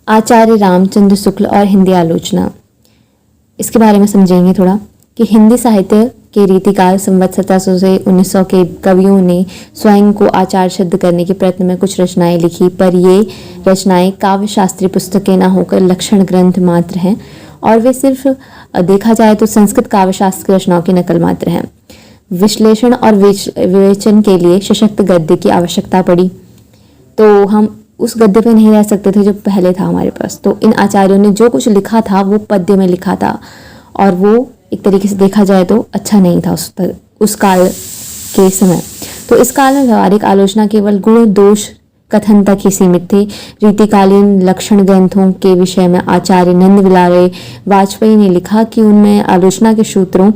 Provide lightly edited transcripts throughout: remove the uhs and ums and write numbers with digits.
आचार्य रामचंद्र शुक्ल और हिंदी आलोचना, इसके बारे में समझेंगे थोड़ा कि हिंदी साहित्य के रीतिकाल संवत 1700 से 1900 के कवियों ने स्वयं को आचार्य सिद्ध करने के प्रयत्न में कुछ रचनाएं लिखी, पर ये रचनाएं काव्य शास्त्रीय पुस्तकें न होकर लक्षण ग्रंथ मात्र हैं और वे सिर्फ देखा जाए तो संस्कृत काव्य शास्त्र की रचनाओं की नकल मात्र हैं। विश्लेषण और विवेचन के लिए सशक्त गद्य की आवश्यकता पड़ी, तो हम उस गद्य पे नहीं रह सकते थे जो पहले था हमारे पास। तो इन आचार्यों ने जो कुछ लिखा था वो पद्य में लिखा था और वो एक तरीके से देखा जाए तो अच्छा नहीं था उस काल के समय। तो इस काल में व्यवहारिक आलोचना केवल गुण दोष कथन तक ही सीमित थे। रीतिकालीन लक्षण ग्रंथों के विषय में आचार्य नंद विलारे वाजपेयी ने लिखा कि उनमें आलोचना के सूत्रों,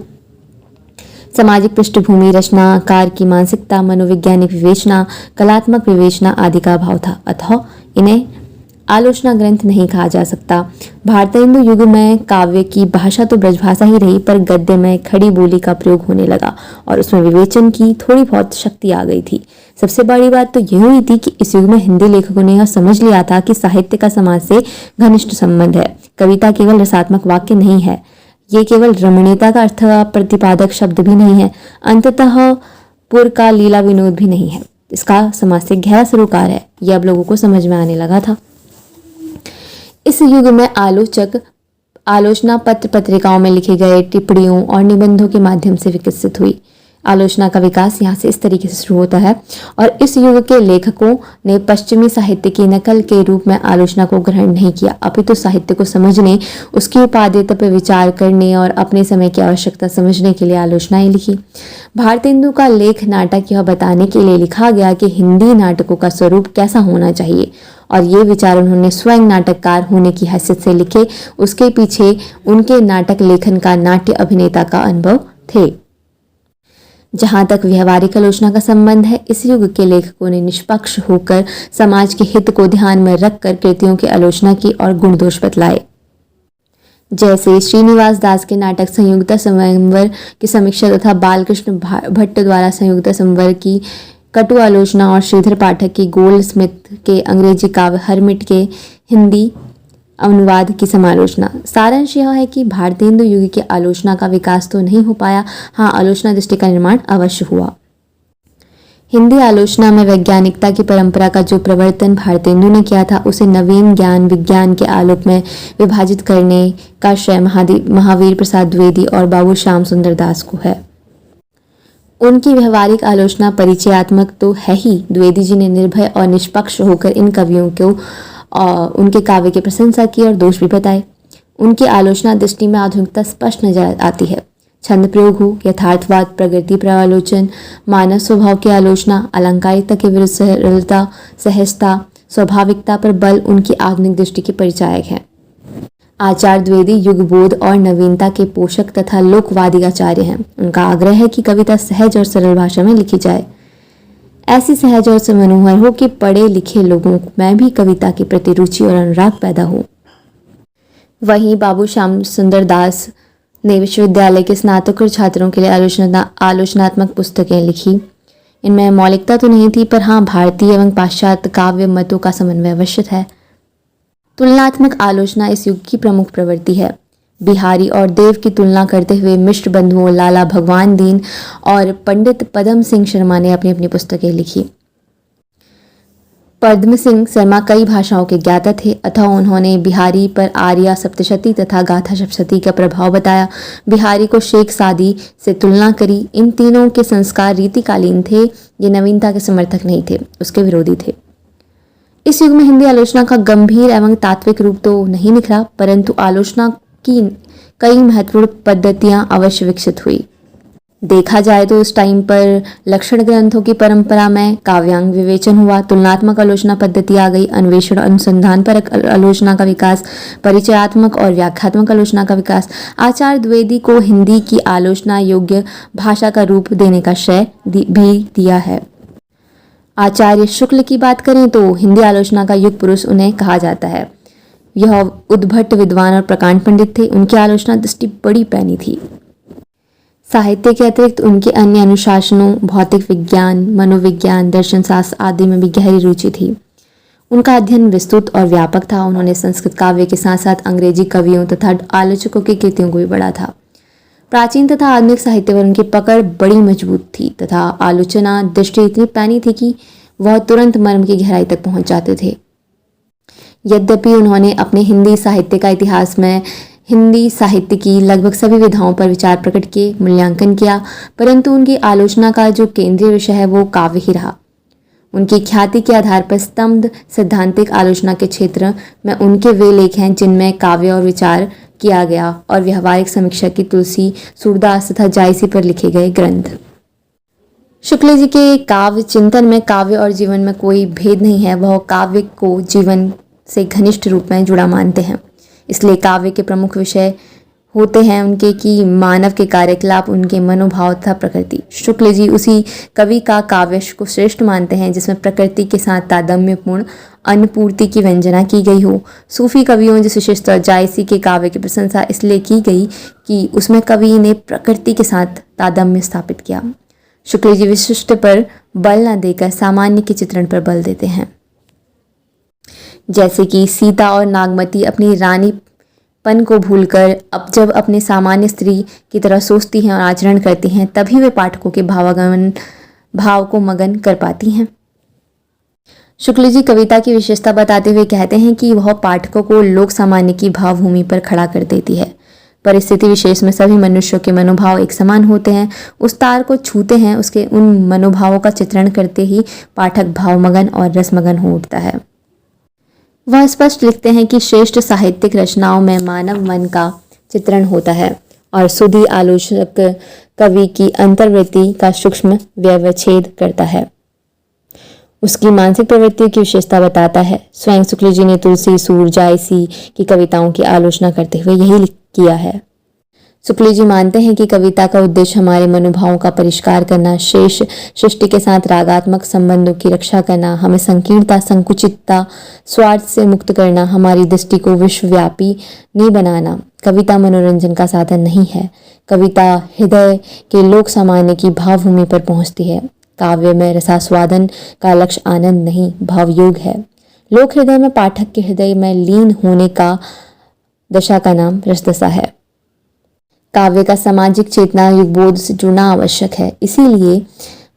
सामाजिक पृष्ठभूमि, रचनाकार की मानसिकता, मनोवैज्ञानिक विवेचना, कलात्मक विवेचना आदि का अभाव था, अतः इन्हें आलोचना ग्रंथ नहीं कहा जा सकता। भारतीय हिंदू युग में काव्य की भाषा तो ब्रजभाषा ही रही, पर गद्य में खड़ी बोली का प्रयोग होने लगा और उसमें विवेचन की थोड़ी बहुत शक्ति आ गई थी। सबसे बड़ी बात तो यह हुई थी कि इस युग में हिंदी लेखकों ने यह समझ लिया था कि साहित्य का समाज से घनिष्ठ संबंध है। कविता केवल रसात्मक वाक्य नहीं है, ये केवल रमणीयता का अर्थ प्रतिपादक शब्द भी नहीं है, अंततः पुर का लीला विनोद भी नहीं है। इसका समाज से गहरा सरोकार है, यह अब लोगों को समझ में आने लगा था। इस युग में आलोचक आलोचना पत्र पत्रिकाओं में लिखे गए टिप्पणियों और निबंधों के माध्यम से विकसित हुई। आलोचना का विकास यहाँ से इस तरीके से शुरू होता है और इस युग के लेखकों ने पश्चिमी साहित्य की नकल के रूप में आलोचना को ग्रहण नहीं किया, अपितु साहित्य को समझने, उसकी उपादेयता पर विचार करने और अपने समय की आवश्यकता समझने के लिए आलोचनाएं लिखी। भारतीय हिंदू का लेख नाटक यह बताने के लिए लिखा गया कि हिंदी नाटकों का स्वरूप कैसा होना चाहिए और ये विचार उन्होंने स्वयं नाटककार होने की हैसियत से लिखे। उसके पीछे उनके नाटक लेखन का नाट्य अभिनेता का अनुभव थे। जहाँ तक व्यवहारिक आलोचना का संबंध है, इस युग के लेखकों ने निष्पक्ष होकर समाज के हित को ध्यान में रखकर कृतियों की आलोचना की और गुण दोष बतलाए। जैसे श्रीनिवास दास के नाटक संयुक्ता स्वयंवर की समीक्षा तथा बालकृष्ण भट्ट द्वारा संयुक्ता स्वयंवर की कटु आलोचना और श्रीधर पाठक की गोल्डस्मिथ के अंग्रेजी काव्य हर्मिट के हिंदी अनुवाद की समालोचना। सारांश यह है कि भारतीय हिंदू युग की आलोचना का विकास तो नहीं हो पाया, हाँ आलोचना दृष्टि का निर्माण अवश्य हुआ। हिंदी आलोचना में वैज्ञानिकता की परंपरा का जो प्रवर्तन भारतीय हिंदू ने किया था, उसे नवीन ज्ञान विज्ञान के आलोक में विभाजित करने का श्रेय महावीर प्रसाद द्विवेदी और बाबू श्याम सुंदर दास को है। उनकी व्यवहारिक आलोचना परिचयात्मक तो है ही। द्विवेदी जी ने निर्भय और निष्पक्ष होकर इन कवियों को उनके काव्य की प्रशंसा की और दोष भी बताए। उनकी आलोचना दृष्टि में आधुनिकता स्पष्ट नजर आती है। छंद प्रयोग हो, यथार्थवाद, प्रगति प्रवालोचन, मानव स्वभाव की आलोचना, अलंकारिकता के विरुद्ध सरलता, सहजता, स्वाभाविकता पर बल उनकी आधुनिक दृष्टि के परिचायक हैं। आचार्य द्विवेदी युगबोध और नवीनता के पोषक तथा लोकवादी आचार्य हैं। उनका आग्रह है कि कविता सहज और सरल भाषा में लिखी जाए, ऐसी सहज और मनोहर हो कि पढ़े लिखे लोगों में भी कविता के प्रति रुचि और अनुराग पैदा हो। वहीं बाबू श्याम सुंदर दास ने विश्वविद्यालय के स्नातकोत्तर छात्रों के लिए आलोचनात्मक पुस्तकें लिखी। इनमें मौलिकता तो नहीं थी, पर हाँ भारतीय एवं पाश्चात्य काव्य मतों का समन्वय अवश्य है। तुलनात्मक आलोचना इस युग की प्रमुख प्रवृत्ति है। बिहारी और देव की तुलना करते हुए मिश्र बंधुओं लाला भगवान दीन और पंडित पदम सिंह शर्मा ने अपनी अपनी पुस्तकें लिखी। पद्म सिंह शर्मा कई भाषाओं के ज्ञाता थे, अतः उन्होंने बिहारी पर आर्या सप्तशती तथा गाथा सप्तशती का प्रभाव बताया। बिहारी को शेख सादी से तुलना करी। इन तीनों के संस्कार रीतिकालीन थे, ये नवीनता के समर्थक नहीं थे, उसके विरोधी थे। इस युग में हिंदी आलोचना का गंभीर एवं तात्विक रूप तो नहीं निखरा, परंतु आलोचना की कई महत्वपूर्ण पद्धतियां अवश्य विकसित हुई। देखा जाए तो उस टाइम पर लक्षण ग्रंथों की परंपरा में काव्यांग विवेचन हुआ, तुलनात्मक आलोचना पद्धति आ गई, अन्वेषण अनुसंधान पर आलोचना का विकास, परिचयात्मक और व्याख्यात्मक आलोचना का विकास। आचार्य द्विवेदी को हिंदी की आलोचना योग्य भाषा का रूप देने का श्रेय भी दिया है। आचार्य शुक्ल की बात करें तो हिंदी आलोचना का युग पुरुष उन्हें कहा जाता है। यह उद्भट विद्वान और प्रकांड पंडित थे। उनकी आलोचना दृष्टि बड़ी पैनी थी। साहित्य के अतिरिक्त उनके अन्य अनुशासनों, भौतिक विज्ञान, मनोविज्ञान, दर्शन शास्त्र आदि में भी गहरी रुचि थी। उनका अध्ययन विस्तृत और व्यापक था। उन्होंने संस्कृत काव्य के साथ साथ अंग्रेजी कवियों तथा आलोचकों की कृतियों को भी पढ़ा था। प्राचीन तथा आधुनिक साहित्य पर उनकी पकड़ बड़ी मजबूत थी तथा आलोचना दृष्टि इतनी पैनी थी कि वह तुरंत मर्म की गहराई तक पहुंच जाते थे। यद्यपि उन्होंने अपने हिंदी साहित्य का इतिहास में हिंदी साहित्य की लगभग सभी विधाओं पर विचार प्रकट किए, मूल्यांकन किया, परंतु उनकी आलोचना का जो केंद्रीय विषय है वो काव्य ही रहा। उनकी ख्याति के आधार पर स्तंभ सैद्धांतिक आलोचना के क्षेत्र में उनके वे लेख हैं जिनमें काव्य और विचार किया गया और व्यवहारिक समीक्षा की तुलसी, सूरदास तथा जायसी पर लिखे गए ग्रंथ। शुक्ल जी के काव्य चिंतन में काव्य और जीवन में कोई भेद नहीं है। वह काव्य को जीवन से घनिष्ठ रूप में जुड़ा मानते हैं। इसलिए काव्य के प्रमुख विषय होते हैं उनके कि मानव के कार्यकलाप, उनके मनोभाव तथा प्रकृति। शुक्ल जी उसी कवि का काव्य को श्रेष्ठ मानते हैं जिसमें प्रकृति के साथ तादात्म्यपूर्ण अन्नपूर्ति की व्यंजना की गई हो। सूफी कवियों जैसे विशेषतः जायसी के काव्य की प्रशंसा इसलिए की गई कि उसमें कवि ने प्रकृति के साथ तादात्म्य स्थापित किया। शुक्ल जी विशिष्ट पर बल न देकर सामान्य के चित्रण पर बल देते हैं। जैसे कि सीता और नागमती अपनी रानीपन को भूलकर अब जब अपने सामान्य स्त्री की तरह सोचती हैं और आचरण करती हैं तभी वे पाठकों के भाव को मगन कर पाती हैं। शुक्ल जी कविता की विशेषता बताते हुए कहते हैं कि वह पाठकों को लोक सामान्य की भावभूमि पर खड़ा कर देती है। परिस्थिति विशेष में सभी मनुष्यों के मनोभाव एक समान होते हैं। उस तार को छूते हैं, उसके उन मनोभावों का चित्रण करते ही पाठक भावमगन और रसमगन हो उठता है। वह स्पष्ट लिखते हैं कि श्रेष्ठ साहित्यिक रचनाओं में मानव मन का चित्रण होता है और सुधी आलोचक कवि की अंतर्वृत्ति का सूक्ष्म व्यवच्छेद करता है, उसकी मानसिक प्रवृत्ति की विशेषता बताता है। स्वयं शुक्ल जी ने तुलसी, सूर, जायसी की कविताओं की आलोचना करते हुए यही किया है। शुक्ल जी मानते हैं कि कविता का उद्देश्य हमारे मनोभावों का परिष्कार करना, शेष सृष्टि के साथ रागात्मक संबंधों की रक्षा करना, हमें संकीर्णता, संकुचितता, स्वार्थ से मुक्त करना, हमारी दृष्टि को विश्वव्यापी नहीं बनाना। कविता मनोरंजन का साधन नहीं है। कविता हृदय के लोक सामान्य की भावभूमि पर पहुंचती है। काव्य में रसास्वादन का लक्ष्य आनंद नहीं, भावयोग है। लोक हृदय में पाठक के हृदय में लीन होने का दशा का नाम रसदशा है। काव्य का सामाजिक चेतना युगबोध से जुड़ना आवश्यक है। इसीलिए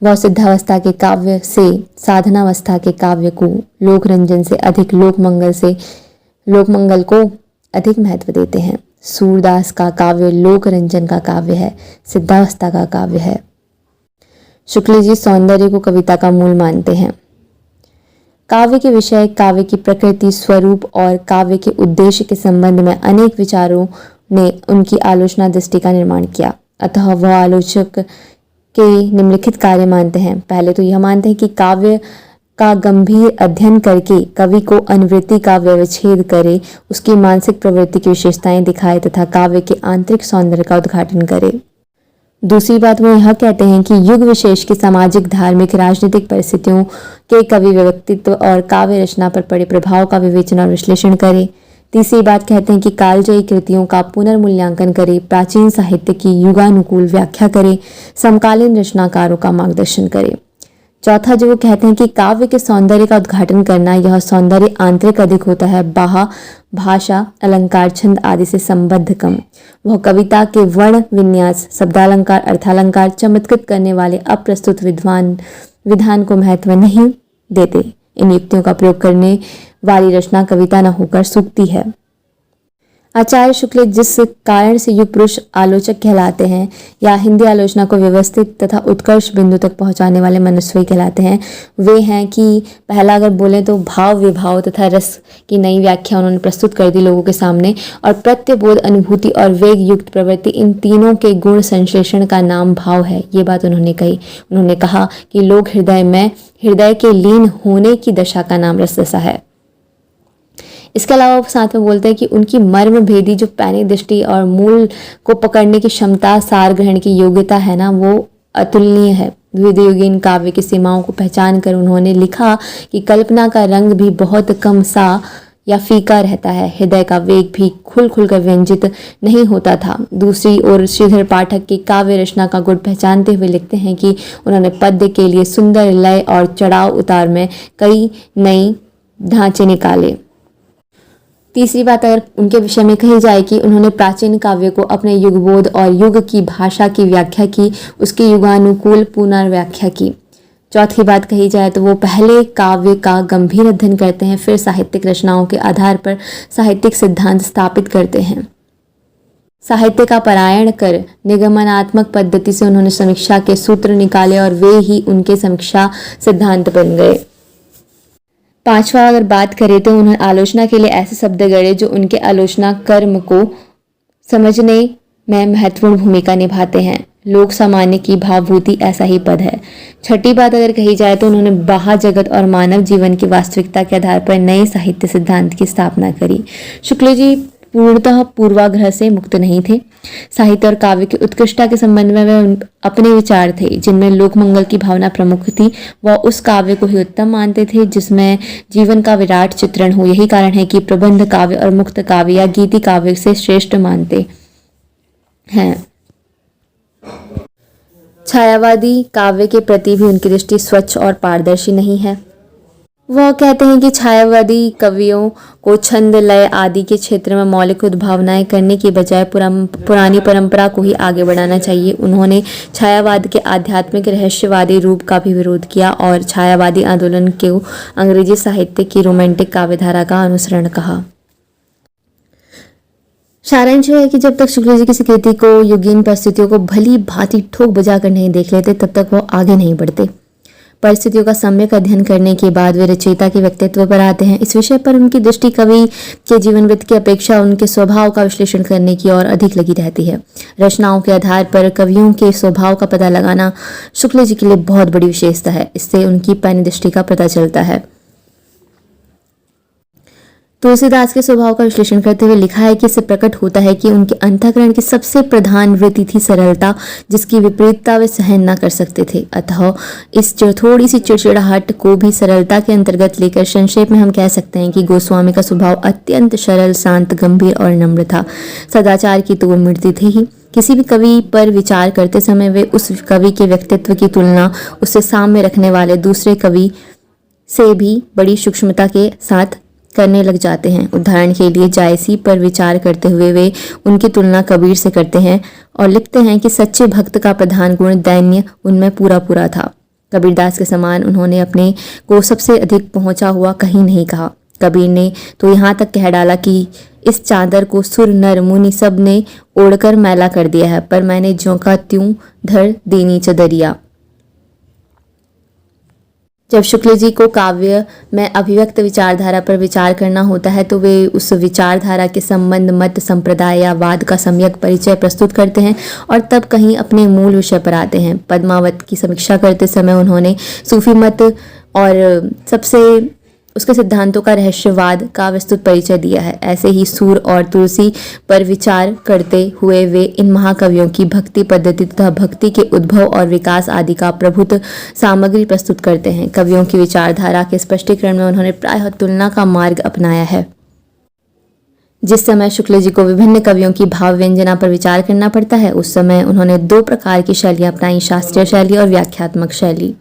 वह सिद्धावस्था के काव्य से साधनावस्था के काव्य को लोक रंजन से अधिक लोकमंगल को अधिक महत्व देते हैं। सूरदास का काव्य लोक रंजन का काव्य है, सिद्धावस्था का काव्य है। शुक्ल जी सौंदर्य को कविता का मूल मानते हैं। काव्य के विषय, काव्य की प्रकृति, स्वरूप और काव्य के उद्देश्य के संबंध में अनेक विचारों ने उनकी आलोचना दृष्टि का निर्माण किया। अतः वह आलोचक के निम्नलिखित कार्य मानते हैं। पहले तो यह मानते हैं कि काव्य का गंभीर अध्ययन करके कवि को अनुवृत्ति का व्यवच्छेद करे, उसकी मानसिक प्रवृत्ति की विशेषताएं दिखाए तथा काव्य के आंतरिक सौंदर्य का उद्घाटन करे। दूसरी बात वो यह कहते हैं कि युग विशेष की सामाजिक, धार्मिक, राजनीतिक परिस्थितियों के कवि व्यक्तित्व और काव्य रचना पर पड़े प्रभाव का विवेचन और विश्लेषण करे। तीसरी बात कहते हैं कि कालजयी कृतियों का पुनर्मूल्यांकन करे, प्राचीन साहित्य की युगानुकूल व्याख्या करे, समकालीन रचनाकारों का मार्गदर्शन करे। चौथा जो वो कहते हैं कि काव्य के सौंदर्य का उद्घाटन करना, यह सौंदर्य आंतरिक अधिक होता है, भाषा, अलंकार, छंद आदि से संबद्ध कम। वह कविता के वर्ण विन्यास, शब्दालंकार, अर्थालंकार चमत्कृत करने वाले अप्रस्तुत विधान को महत्व नहीं देते। इन युक्तियों का प्रयोग करने वाली रचना कविता न होकर सूक्ति है। आचार्य शुक्ल जिस कारण से युग पुरुष आलोचक कहलाते हैं या हिंदी आलोचना को व्यवस्थित तथा उत्कर्ष बिंदु तक पहुंचाने वाले मनस्वी कहलाते हैं, वे हैं कि पहला अगर बोलें तो भाव, विभाव तथा रस की नई व्याख्या उन्होंने प्रस्तुत कर दी लोगों के सामने। और प्रत्यबोध, अनुभूति और वेग युक्त प्रवृत्ति, इन तीनों के गुण संश्लेषण का नाम भाव है। ये बात उन्होंने कही। उन्होंने कहा कि लोक हृदय में हृदय के लीन होने की दशा का नाम रसदशा है। इसके अलावा वो साथ में बोलते हैं कि उनकी मर्म भेदी जो पैनी दृष्टि और मूल को पकड़ने की क्षमता, सार ग्रहण की योग्यता है ना, वो अतुलनीय है। द्वितीयोगीन काव्य की सीमाओं को पहचान कर उन्होंने लिखा कि कल्पना का रंग भी बहुत कम सा या फीका रहता है, हृदय का वेग भी खुल कर व्यंजित नहीं होता था। दूसरी ओर श्रीधर पाठक की काव्य रचना का गुण पहचानते हुए लिखते हैं कि उन्होंने पद्य के लिए सुंदर लय और चढ़ाव उतार में कई नई ढांचे निकाले। तीसरी बात अगर उनके विषय में कही जाए कि उन्होंने प्राचीन काव्य को अपने युगबोध और युग की भाषा की व्याख्या की, उसकी युगानुकूल पुनर्व्याख्या की। चौथी बात कही जाए तो वो पहले काव्य का गंभीर अध्ययन करते हैं, फिर साहित्यिक रचनाओं के आधार पर साहित्यिक सिद्धांत स्थापित करते हैं। साहित्य का पारायण कर निगमनात्मक पद्धति से उन्होंने समीक्षा के सूत्र निकाले और वे ही उनके समीक्षा सिद्धांत बन गए। पांचवा अगर बात करें तो उन्होंने आलोचना के लिए ऐसे शब्द गढ़े जो उनके आलोचना कर्म को समझने में महत्वपूर्ण भूमिका निभाते हैं। लोक सामान्य की भावभूति ऐसा ही पद है। छठी बात अगर कही जाए तो उन्होंने बाह्य जगत और मानव जीवन की वास्तविकता के आधार पर नए साहित्य सिद्धांत की स्थापना करी। शुक्ल जी पूर्णतः पूर्वाग्रह से मुक्त नहीं थे। साहित्य और काव्य की उत्कृष्टता के संबंध में वे अपने विचार थे जिनमें लोकमंगल की भावना प्रमुख थी। वह उस काव्य को ही उत्तम मानते थे जिसमें जीवन का विराट चित्रण हो। यही कारण है कि प्रबंध काव्य और मुक्त काव्य या गीति काव्य से श्रेष्ठ मानते हैं। छायावादी काव्य के प्रति भी उनकी दृष्टि स्वच्छ और पारदर्शी नहीं है। वह कहते हैं कि छायावादी कवियों को छंद लय आदि के क्षेत्र में मौलिक उद्भावनाएं करने की बजाय पुरानी परंपरा को ही आगे बढ़ाना चाहिए। उन्होंने छायावाद के आध्यात्मिक रहस्यवादी रूप का भी विरोध किया और छायावादी आंदोलन को अंग्रेजी साहित्य की रोमांटिक काव्यधारा का अनुसरण कहा। सारांश है कि जब तक शुक्ल जी किसी कृति को युगीन परिस्थितियों को भली भांति ठोक बजा कर नहीं देख लेते तब तक वो आगे नहीं बढ़ते। परिस्थितियों का सम्यक अध्ययन करने के बाद वे रचयिता के व्यक्तित्व पर आते हैं। इस विषय पर उनकी दृष्टि कवि के जीवन वृत्त की अपेक्षा उनके स्वभाव का विश्लेषण करने की ओर अधिक लगी रहती है। रचनाओं के आधार पर कवियों के स्वभाव का पता लगाना शुक्ल जी के लिए बहुत बड़ी विशेषता है। इससे उनकी पैनी दृष्टि का पता चलता है। तुलसीदास के स्वभाव का विश्लेषण करते हुए लिखा है कि इससे प्रकट होता है कि उनके अंतःकरण की सबसे प्रधान वृत्ति थी सरलता, जिसकी विपरीतता वे सहन न कर सकते थे। अतः इस थोड़ी सी चिड़चिड़ाहट को भी सरलता के अंतर्गत लेकर संक्षेप में हम कह सकते हैं कि गोस्वामी का स्वभाव अत्यंत सरल, शांत, गंभीर और नम्र था। सदाचार की तो वो मृत्यु थी ही। किसी भी कवि पर विचार करते समय वे उस कवि के व्यक्तित्व की तुलना उससे सामने रखने वाले दूसरे कवि से भी बड़ी सूक्ष्मता के साथ करने लग जाते हैं। उदाहरण के लिए जायसी पर विचार करते हुए वे उनकी तुलना कबीर से करते हैं और लिखते हैं कि सच्चे भक्त का प्रधान गुण दैन्य उनमें पूरा पूरा था। कबीरदास के समान उन्होंने अपने को सबसे अधिक पहुंचा हुआ कहीं नहीं कहा। कबीर ने तो यहाँ तक कह डाला कि इस चादर को सुर नर मुनि सब ने ओढ़कर मैला कर दिया है, पर मैंने ज्यों का त्यों धर दीनी चदरिया। जब शुक्ल जी को काव्य में अभिव्यक्त विचारधारा पर विचार करना होता है तो वे उस विचारधारा के संबंध, मत, संप्रदाय या वाद का सम्यक परिचय प्रस्तुत करते हैं और तब कहीं अपने मूल विषय पर आते हैं। पद्मावत की समीक्षा करते समय उन्होंने सूफी मत और सबसे उसके सिद्धांतों का रहस्यवाद का विस्तृत परिचय दिया है। ऐसे ही सूर और तुलसी पर विचार करते हुए वे इन महाकवियों की भक्ति पद्धति तथा भक्ति के उद्भव और विकास आदि का प्रभुत सामग्री प्रस्तुत करते हैं। कवियों की विचारधारा के स्पष्टीकरण में उन्होंने प्रायः तुलना का मार्ग अपनाया है। जिस समय शुक्ल जी को विभिन्न कवियों की भाव व्यंजना पर विचार करना पड़ता है उस समय उन्होंने दो प्रकार की शैलियाँ अपनाई, शास्त्रीय शैली और व्याख्यात्मक शैली।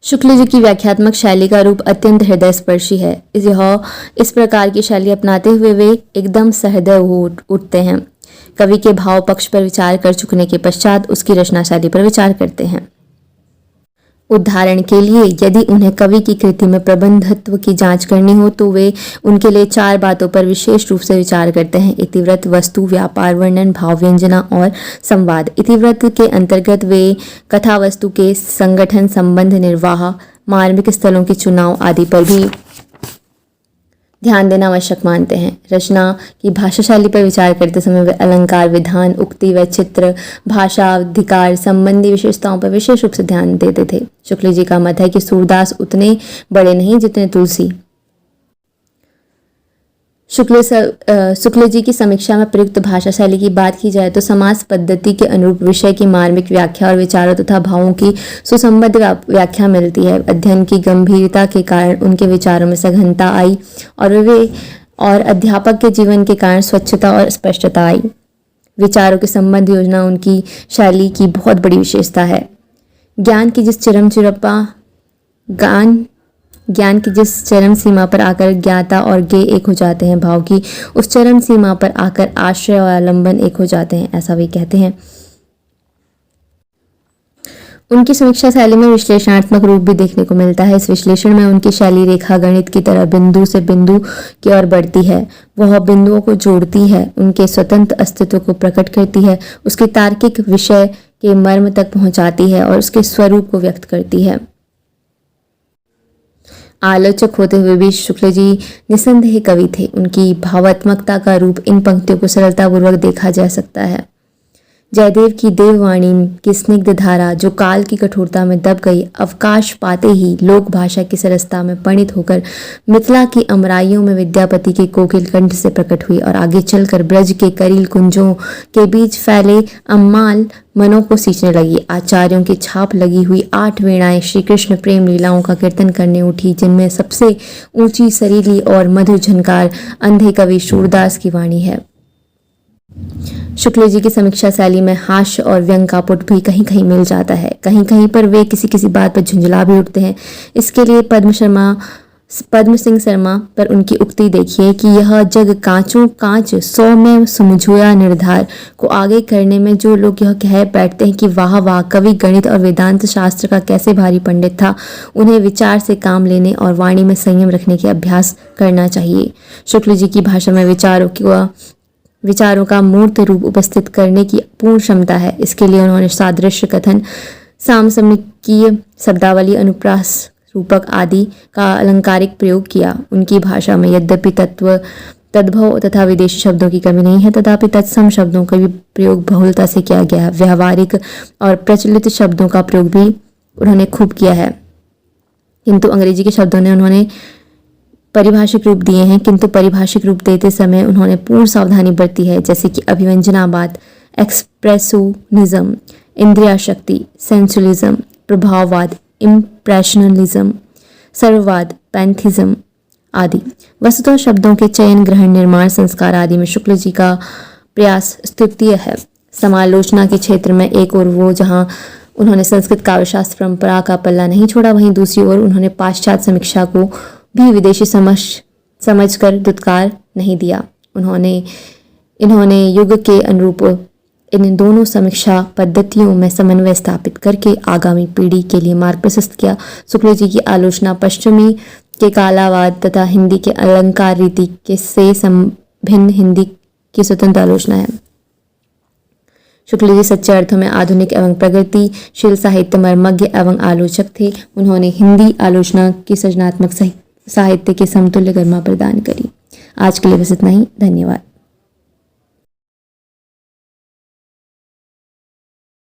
शुक्ल जी की व्याख्यात्मक शैली का रूप अत्यंत हृदय स्पर्शी है। इस प्रकार की शैली अपनाते हुए वे एकदम सहृदय हो उठते हैं। कवि के भाव पक्ष पर विचार कर चुकने के पश्चात उसकी रचना शैली पर विचार करते हैं। उदाहरण के लिए यदि उन्हें कवि की कृति में प्रबंधत्व की जांच करनी हो तो वे उनके लिए चार बातों पर विशेष रूप से विचार करते हैं: इतिवृत्त, वस्तु, व्यापार वर्णन, भाव व्यंजना और संवाद। इतिवृत्त के अंतर्गत वे कथा वस्तु के संगठन, संबंध, निर्वाह, मार्मिक स्थलों के चुनाव आदि पर भी ध्यान देना आवश्यक मानते हैं। रचना की भाषा शैली पर विचार करते समय वे अलंकार, विधान, उक्ति व चित्र, भाषा, अधिकार संबंधी विशेषताओं पर विशेष रूप से ध्यान देते थे। शुक्ल जी का मत है कि सूरदास उतने बड़े नहीं जितने तुलसी। शुक्ल जी की समीक्षा में प्रयुक्त भाषा शैली की बात की जाए तो समास पद्धति के अनुरूप विषय की मार्मिक व्याख्या और विचारों तथा भावों की सुसंबद्ध व्याख्या मिलती है। अध्ययन की गंभीरता के कारण उनके विचारों में सघनता आई और अध्यापक के जीवन के कारण स्वच्छता और स्पष्टता आई। विचारों के संबंध योजना उनकी शैली की बहुत बड़ी विशेषता है। ज्ञान की जिस ज्ञान की जिस चरम सीमा पर आकर ज्ञाता और ज्ञेय एक हो जाते हैं, भाव की उस चरम सीमा पर आकर आश्रय और आलंबन एक हो जाते हैं, ऐसा वे कहते हैं। उनकी समीक्षा शैली में विश्लेषणात्मक रूप भी देखने को मिलता है। इस विश्लेषण में उनकी शैली रेखा गणित की तरह बिंदु से बिंदु की ओर बढ़ती है। वह बिंदुओं को जोड़ती है, उनके स्वतंत्र अस्तित्व को प्रकट करती है, उसके तार्किक विषय के मर्म तक पहुंचाती है और उसके स्वरूप को व्यक्त करती है। आलोचक होते हुए भी शुक्ल जी निसंदेह कवि थे। उनकी भावात्मकता का रूप इन पंक्तियों को सरलतापूर्वक देखा जा सकता है। जयदेव की देववाणी की स्निग्ध धारा जो काल की कठोरता में दब गई, अवकाश पाते ही लोक भाषा की सरसता में परिणित होकर मिथिला की अमराइयों में विद्यापति के कोकिल कंठ से प्रकट हुई और आगे चलकर ब्रज के करील कुंजों के बीच फैले अम्माल मनों को सींचने लगी। आचार्यों की छाप लगी हुई 8 वीणाएं श्री कृष्ण प्रेम लीलाओं का कीर्तन करने उठी, जिनमें सबसे ऊंची, सरीली और मधुर झनकार अंधे कवि सूरदास की वाणी है। शुक्ल जी की समीक्षा शैली में हास्य और व्यंग का पुट भी कहीं कहीं मिल जाता है। कहीं कहीं पर वे किसी किसी बात पर झुंझला भी उठते हैं। इसके लिए पद्म सिंह शर्मा पर उनकी उक्ति देखिए कि यह जग कांचों कांच 100 में समझोया निर्धार को आगे करने में जो लोग यह कह बैठते हैं कि वाह वाह, कवि गणित और वेदांत शास्त्र का कैसे भारी पंडित था, उन्हें विचार से काम लेने और वाणी में संयम रखने के अभ्यास करना चाहिए। शुक्ल जी की भाषा में विचारों का मूर्त रूप उपस्थित करने की पूर्ण क्षमता है। इसके लिए उन्होंने सादृश्य कथन, सामसमीकीय शब्दावली, अनुप्रास रूपक आदि का अलंकारिक प्रयोग किया। उनकी भाषा में यद्यपि तद्भव तथा विदेशी शब्दों की कमी नहीं है, तथापि तत्सम शब्दों का भी प्रयोग बहुलता से किया गया है। व्यावहारिक और प्रचलित शब्दों का प्रयोग भी उन्होंने खूब किया है, किंतु अंग्रेजी के शब्दों ने उन्होंने परिभाषिक रूप दिए हैं, किंतु परिभाषिक रूप देते समय उन्होंने पूर्ण सावधानी बरती है, जैसे कि अभिव्यंजनावाद, एक्सप्रेसिवनिज्म, इंद्रिया शक्ति, सेंसुअलिज्म, प्रभाववाद, इम्प्रेशनलिज्म, सर्ववाद, पैंथिज्म आदि। वस्तुतः शब्दों के चयन, ग्रहण, निर्माण, संस्कार आदि में शुक्ल जी का प्रयास स्तुत्य है। समालोचना के क्षेत्र में एक और वो जहाँ उन्होंने संस्कृत काव्यशास्त्र परंपरा का पल्ला नहीं छोड़ा, वहीं दूसरी ओर उन्होंने पाश्चात्य समीक्षा को भी विदेशी समझकर दुत्कार नहीं दिया। इन्होंने युग के अनुरूप इन दोनों समीक्षा पद्धतियों में समन्वय स्थापित करके आगामी पीढ़ी के लिए मार्ग प्रशस्त किया। शुक्ल जी की आलोचना पश्चिमी के कालावाद तथा हिंदी के अलंकार रीति के से भिन्न हिंदी की स्वतंत्र आलोचना है। शुक्ल जी सच्चे अर्थों में आधुनिक एवं प्रगतिशील साहित्य मर्मज्ञ एवं आलोचक थे। उन्होंने हिंदी आलोचना की सृजनात्मक साहित्य के समतुल्य गरिमा प्रदान करी। आज के लिए बस इतना ही। धन्यवाद।